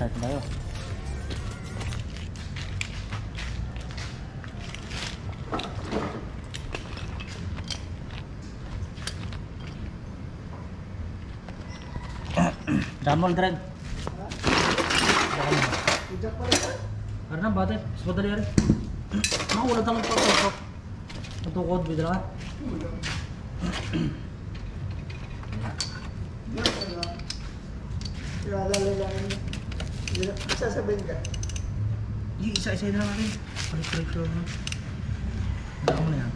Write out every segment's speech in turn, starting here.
start na tayo. Damol drag. Karena batet, sebentar ya. Mau udah tangan tok. Natukod bidra ka. Sasabihin ka? Isa-isa na lang natin. Balik-balik lang naman. Daan mo na yan.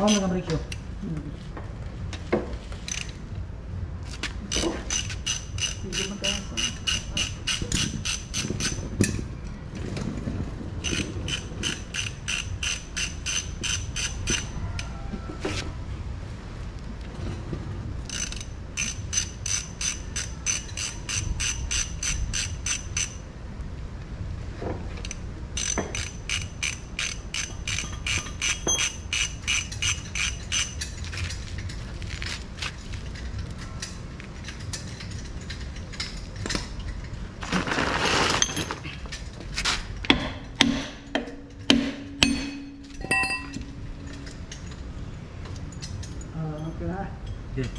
Ako mag-break yun. Hindi mo tayo sa... Okay na. Okay.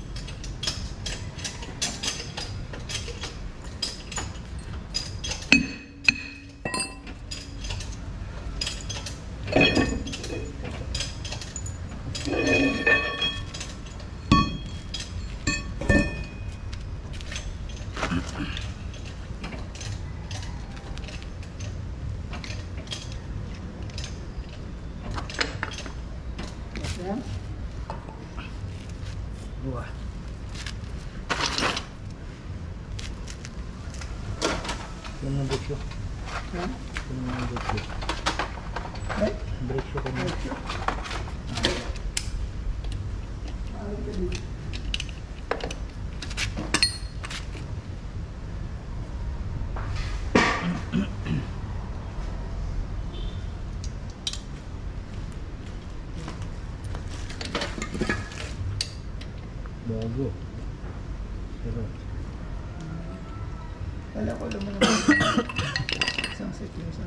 Yan. Dua. Yan ang break yun. Yan. Yan ang break yun. Right? Break yun kung bago. Pero Wala ko naman isang set yung isa.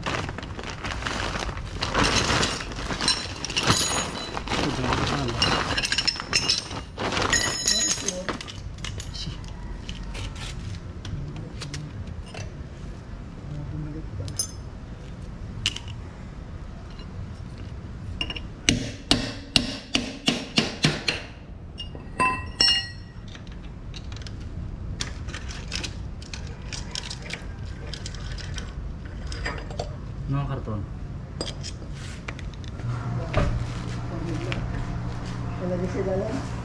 mga karton. Talagay sila lang.